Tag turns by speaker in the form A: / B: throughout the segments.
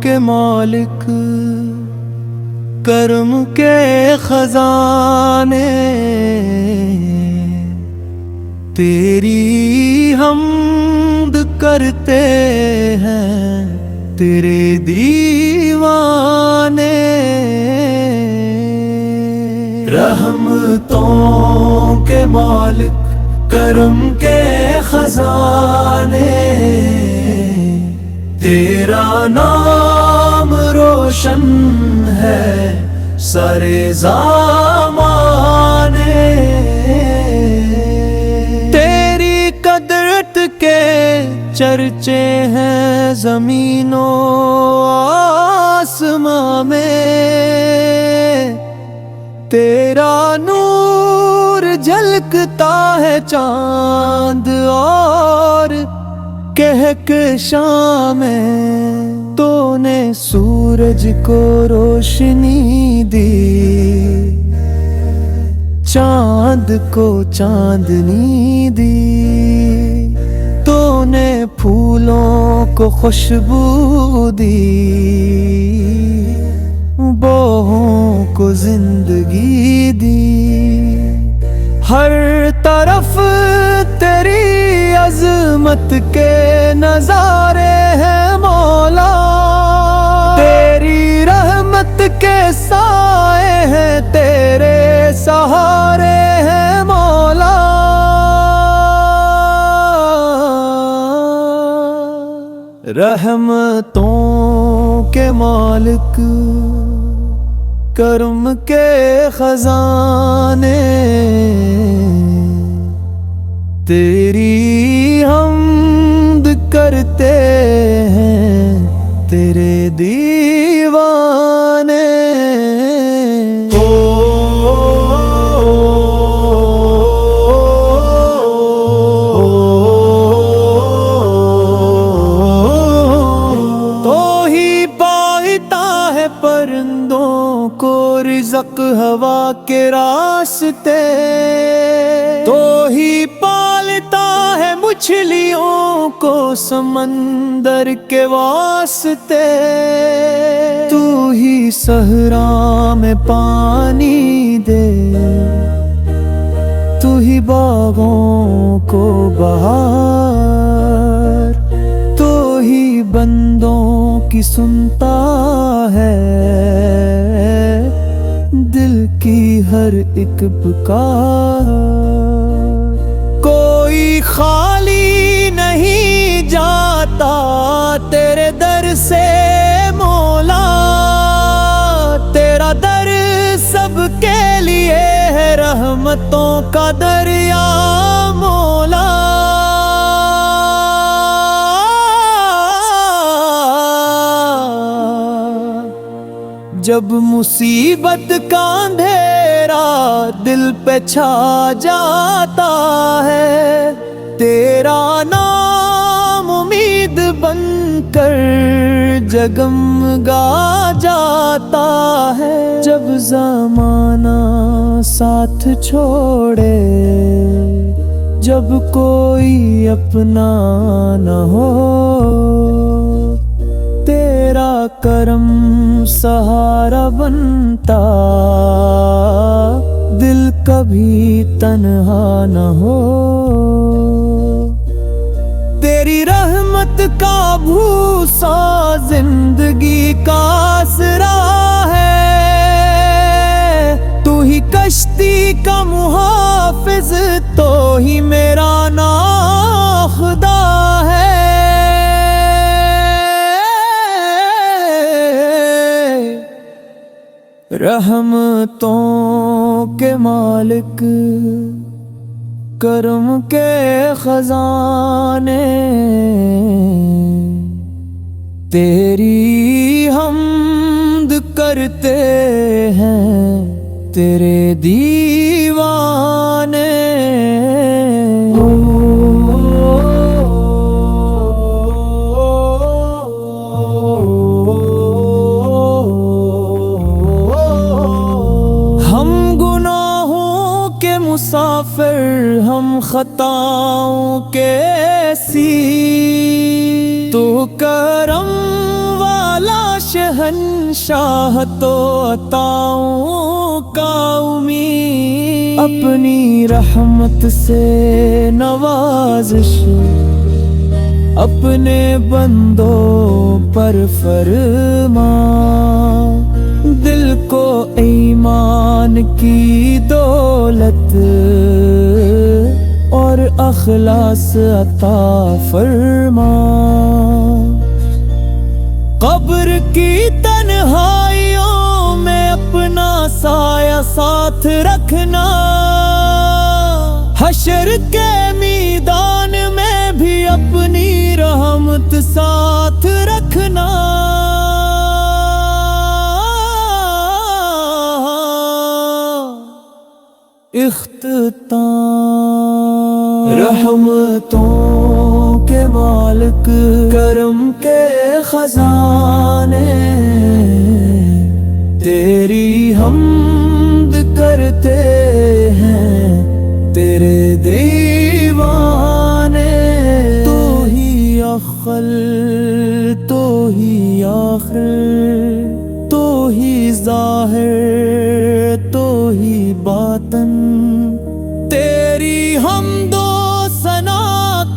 A: کے مالک، کرم کے خزانے، تیری حمد کرتے ہیں تیرے دیوانے۔ رحمتوں کے مالک، کرم کے خزانے، تیرا نام روشن ہے سارے زمانے۔ تیری قدرت کے چرچے ہیں زمین و آسماں میں، تیرا نور جھلکتا ہے چاند اور کہکشاں میں۔ تو نے سورج کو روشنی دی، چاند کو چاندنی دی، تو نے پھولوں کو خوشبو دی، بوہوں کو زندگی دی۔ ہر طرف تیری عظمت کے نظارے ہیں مولا، تیری رحمت کے سائے ہیں، تیرے سہارے ہیں مولا۔ رحمتوں کے مالک، کرم کے خزانے، تیری حمد کرتے ہیں تیرے دیوانے۔ تو ہی پاتا ہے پرندوں کو رزق ہوا کے راستے، تو ہی پالتا ہے مچھلیوں کو سمندر کے واسطے، تو ہی صحرا میں پانی دے، تو ہی باغوں کو بہار، تو ہی بندوں کی سنتا ہے دل کی ہر ایک پکار۔ کوئی خالی نہیں جاتا تیرے در سے مولا، تیرا در سب کے لیے ہے رحمتوں کا دریا مولا۔ جب مصیبت کا اندھیرا دل پہ چھا جاتا ہے، تیرا نام امید بن کر جگمگا جاتا ہے۔ جب زمانہ ساتھ چھوڑے، جب کوئی اپنا نہ ہو، تیرا کرم سہارا بنتا، دل کبھی تنہا نہ ہو۔ تیری رحمت کا بھوسا زندگی کا آسرا ہے، تو ہی کشتی کا محافظ، تو ہی میرا ناخدا ہے۔ رحمتوں کے مالک، کرم کے خزانے، تیری حمد کرتے ہیں تیرے دیوانے۔ مسافر ہم خطاؤں کے سی، تو کرم والا شہنشاہ تو عطاؤں کا امید، اپنی رحمت سے نوازش اپنے بندوں پر فرما، دل کو ایمان کی دولت اور اخلاص عطا فرما، قبر کی تنہائیوں میں اپنا سایہ ساتھ رکھنا، حشر کے میدان میں بھی اپنی رحمت ساتھ رکھنا، اختتام رحمتوں کے مالک کرم کے خزانے، تیری حمد کرتے ہیں تیرے دیوانے، تو ہی اول تو ہی آخر، تو ہی ظاہر تو ہی باطن، تیری حمد و ثنا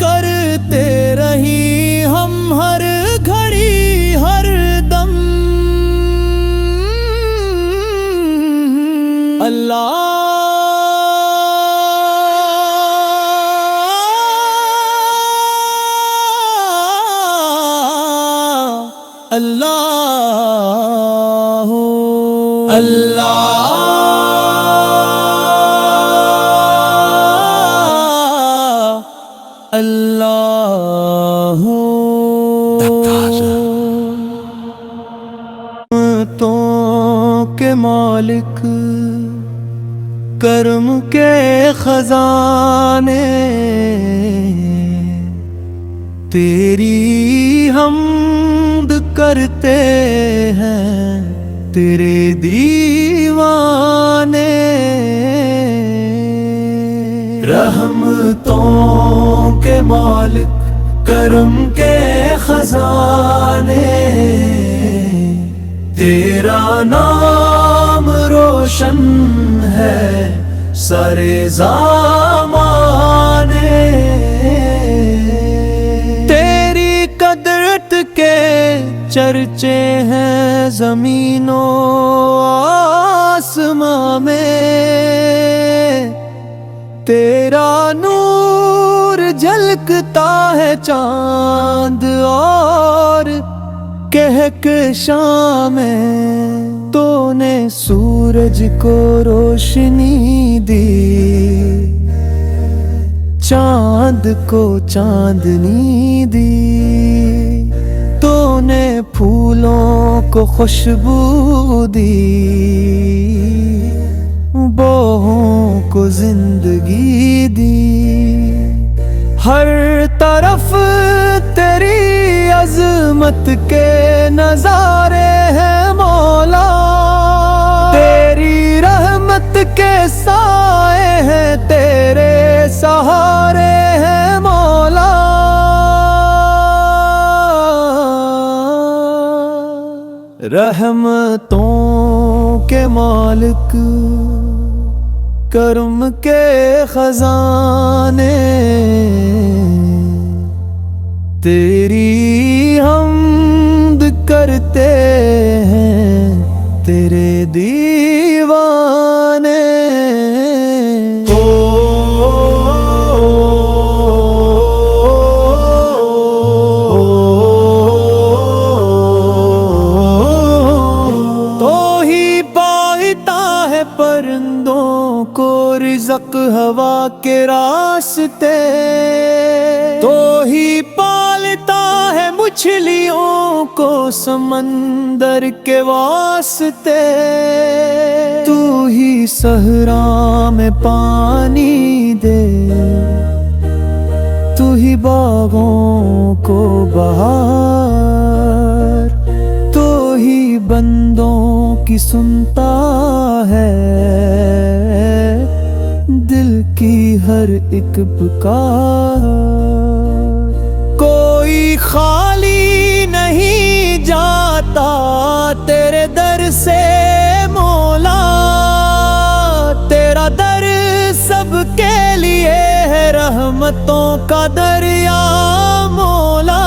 A: کرتے رہی ہم ہر گھڑی ہر دم، اللہ اللہ اللہ اللہ رحمتوں کے مالک کرم کے خزانے، تیری حمد کرتے ہیں تیرے دیوانے، رحمتوں کے مالک کرم کے خزانے، تیرا نام روشن ہے سارے زمانے، تیری قدرت کے چرچے ہیں زمین و آسمان میں، تیرا نور جھلکتا ہے چاند اور کہکشاں میں، تو نے سورج کو روشنی دی، چاند کو چاندنی دی، تو نے پھولوں کو خوشبو دی، بوہوں کو زندگی دی، ہر طرف تیری عظمت کے نظارے ہیں مولا، تیری رحمت کے سائے ہیں تیرے سہارے ہیں مولا، رحمتوں کے مالک کرم کے خزانے، تیری حمد کرتے ہیں تیرے دیوانے، تو ہی پاتا ہے پرندوں کو رزق ہوا کے راستے، تو ہی پالتا ہے مچھلیوں کو سمندر کے واسطے، تو ہی صحرا میں پانی دے، تو ہی باغوں کو بہار، تو ہی بندوں کی سنتا ہے دل کی ہر ایک پکار، کوئی خالی نہیں جاتا رحمتوں کا دریا مولا،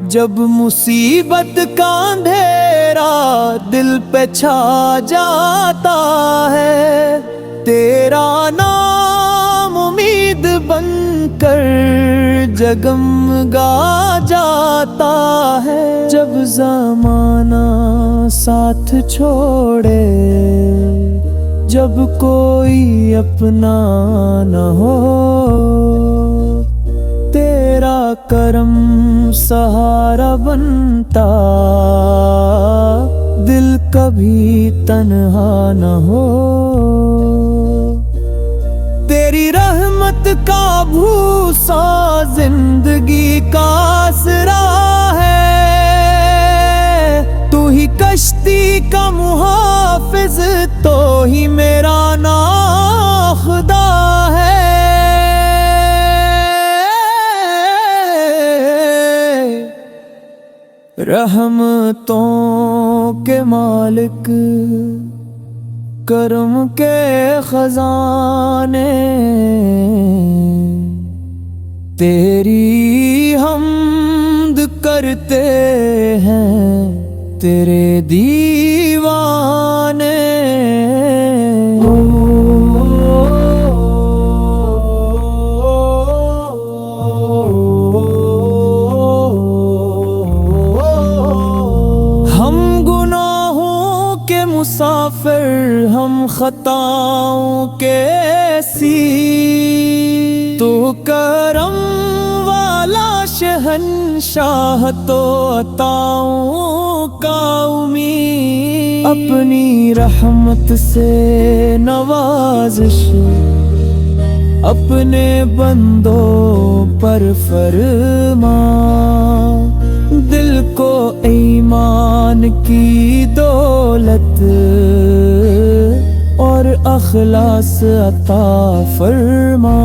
A: جب مصیبت کا اندھیرا دل پہ چھا جاتا ہے، تیرا نام امید بن کر جگمگا جاتا ہے۔ جب زمانہ ساتھ چھوڑے، جب کوئی اپنا نہ ہو، تیرا کرم سہارا بنتا، دل کبھی تنہا نہ ہو۔ تیری رحمت کا بھوسا زندگی کا آسرا ہے، تو ہی کشتی کا محافظ، تو ہی میرا ناخدا ہے۔ رحمتوں کے مالک، کرم کے خزانے، تیری حمد کرتے ہیں تیرے دیوانے۔ مسافر ہم خطاؤں کے سی، تو کرم والا شہنشاہ، تو عطاؤں کا امید، اپنی رحمت سے نوازش اپنے بندوں پر فرما، دل کو ایمان کی دولت اور اخلاص عطا فرما۔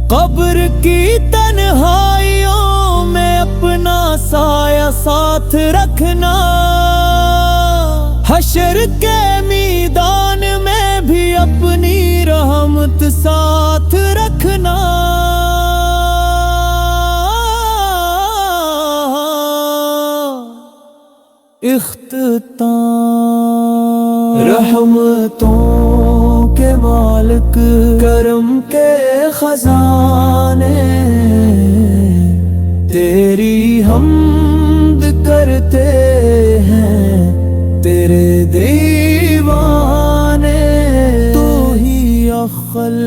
A: قبر کی تنہائیوں میں اپنا سایہ ساتھ رکھنا، حشر کے میدان میں بھی اپنی رحمت ساتھ رکھنا۔ اختتام۔ رحمتوں کے مالک، کرم کے خزانے، تیری حمد کرتے ہیں تیرے دیوانے۔ تو ہی اول،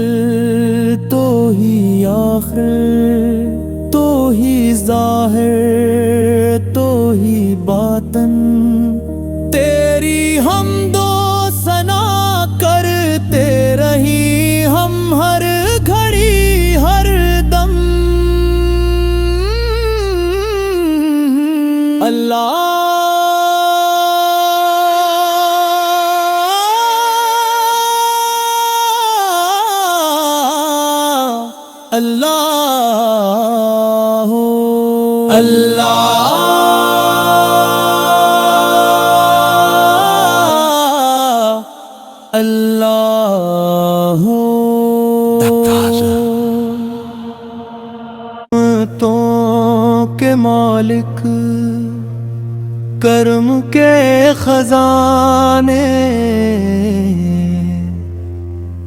A: تو ہی آخر، تو ہی ظاہر، تو ہی باطن، تیری حمد و ثنا کرتے رہی ہم ہر گھڑی ہر دم۔ اللہ اللہ اللہ اللہ رحمتوں کے مالک، کرم کے خزانے،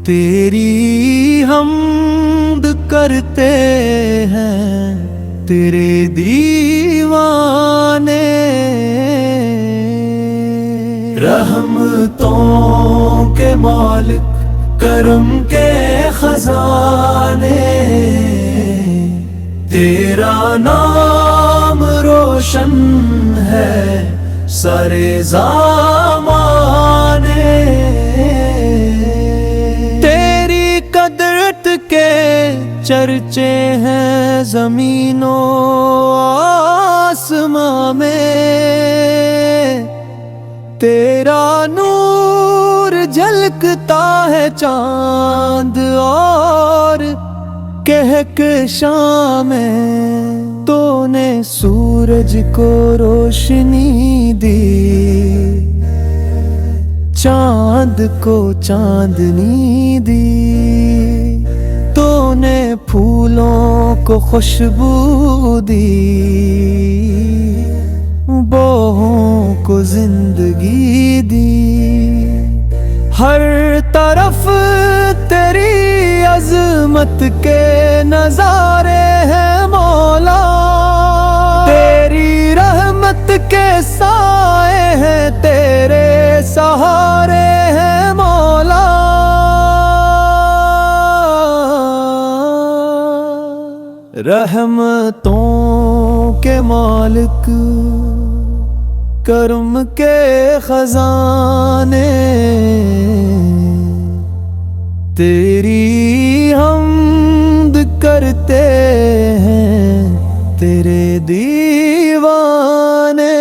A: تیری حمد کرتے ہیں تیرے دیوانے۔ رحمتوں کے مالک، کرم کے خزانے، تیرا نام روشن ہے سارے زمانے۔ تیری قدرت کے چرچے ہیں زمین و آسماں میں، تیرا نور جھلکتا ہے چاند اور کہکشاں میں تو نے سورج کو روشنی دی، چاند کو چاندنی دی، تو نے پھولوں کو خوشبو دی، بوہوں کو زندگی دی۔ ہر طرف تیری عظمت کے نظارے ہیں مولا، تیری رحمت کے سائے ہیں، تیرے سہارے ہیں مولا۔ رحمتوں کے مالک، کرم کے خزانے، تیری حمد کرتے ہیں تیرے دیوانے۔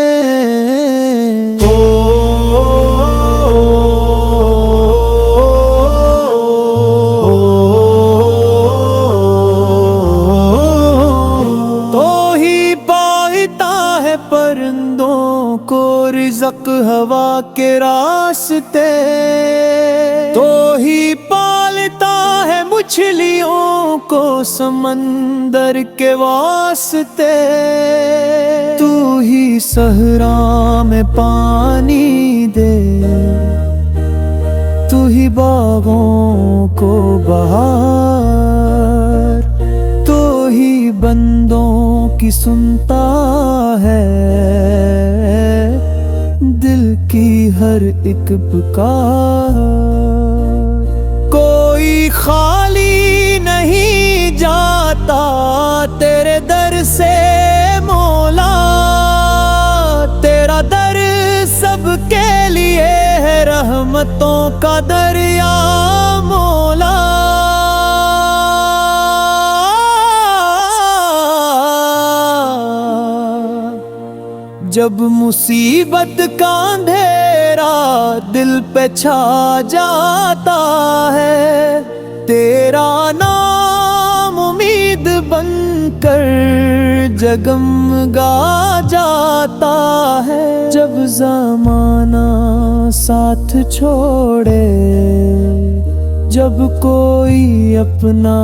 A: تو ہی پاتا ہے پرندوں کو رزق ہوا کے راستے، تو ہی پالتا ہے مچھلیوں کو سمندر کے واسطے، تو ہی صحرا میں پانی دے، تو ہی باغوں کو بہار، تو ہی بندوں کی سنتا ہے دل کی ہر ایک پکار۔ کوئی خالی نہیں جاتا تیرے در سے مولا، تیرا در سب کے لیے ہے رحمتوں کا دریا مولا۔ جب مصیبت کا اندھیرا دل پہ چھا جاتا ہے، تیرا نام امید بن کر جگمگا جاتا ہے۔ جب زمانہ ساتھ چھوڑے، جب کوئی اپنا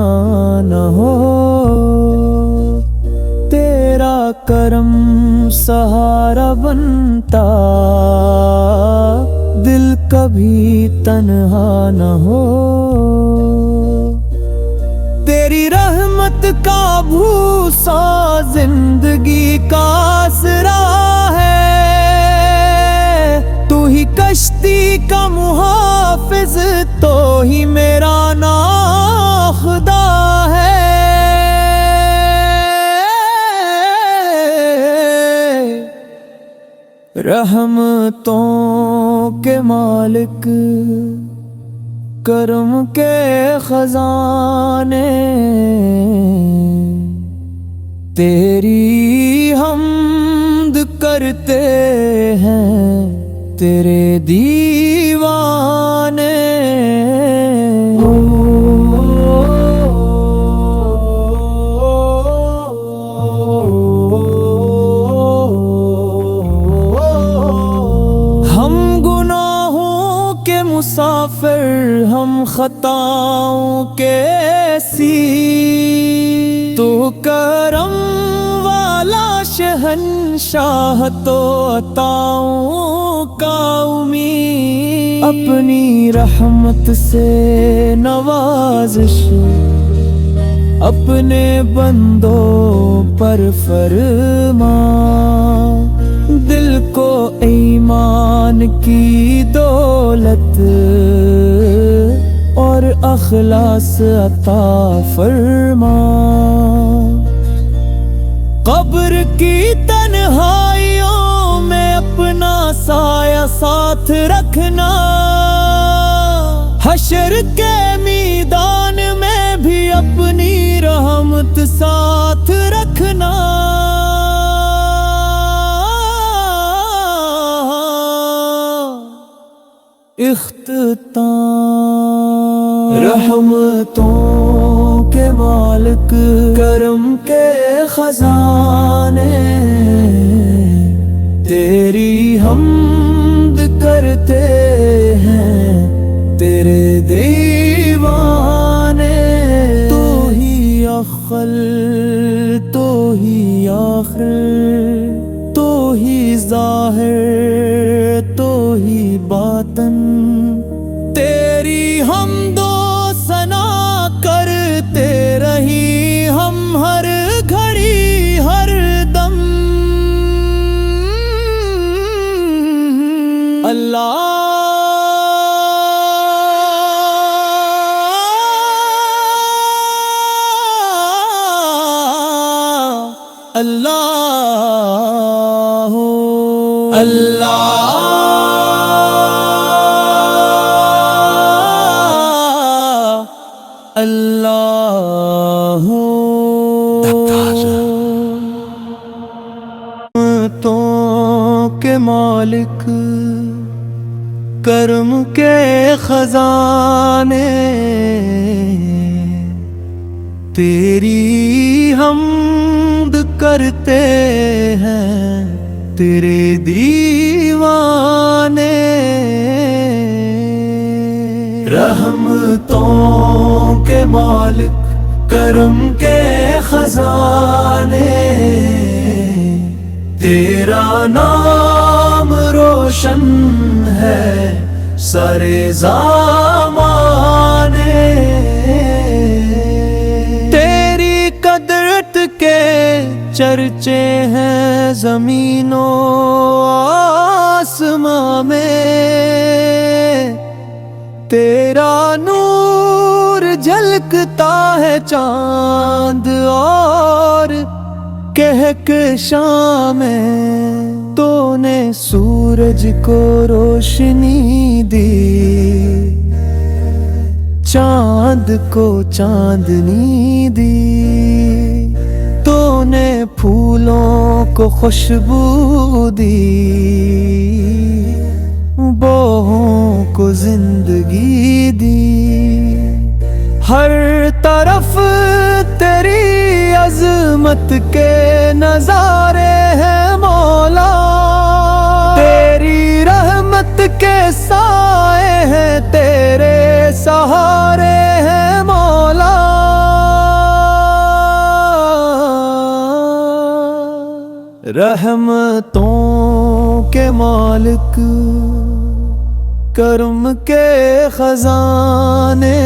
A: نہ ہو، تیرا کرم سہارا بنتا، دل کبھی تنہا نہ ہو۔ تیری رحمت کا بھوسا زندگی کا آسرا ہے، تو ہی کشتی کا محافظ، تو ہی میرا ناخدا ہے۔ رحمتوں کے مالک، کرم کے خزانے، تیری حمد کرتے ہیں تیرے دیوانے۔ مسافر ہم خطاؤں کے سی، تو کرم والا شہنشاہ، تو عطاؤں کا امید، اپنی رحمت سے نوازش اپنے بندوں پر فرما، دل کو ایمان کی دولت اور اخلاص عطا فرما۔ قبر کی تنہائیوں میں اپنا سایہ ساتھ رکھنا، حشر کے میدان میں بھی اپنی رحمت ساتھ رکھنا۔ اختتام رحمتوں کے مالک، کرم کے خزانے، تیری حمد کرتے ہیں تیرے دیوانے۔ تو ہی اول، تو ہی آخر، تو ہی ظاہر، تو ہی باطن، تیری حمد و ثنا کرتے رہی ہم ہر گھڑی ہر دم۔ اللہ اللہ اللہ اللہ رحمتوں کے مالک، کرم کے خزانے، تیری حمد کرتے ہیں تیرے دیوانے۔ رحمتوں کے مالک، کرم کے خزانے، تیرا نام روشن ہے سارے زمانے۔ تیری قدرت کے چرچے ہیں زمین و آسماں میں، تیرا نور جھلکتا ہے چاند اور کہکشاں میں۔ تو نے سورج کو روشنی دی، چاند کو چاندنی دی، تو نے پھولوں کو خوشبو دی، بوہوں کو زندگی دی۔ ہر طرف تیری عظمت کے نظارے ہیں مولا، تیری رحمت کے سائے ہیں تیرے سہارے ہیں مولا۔ رحمتوں کے مالک، کرم کے خزانے،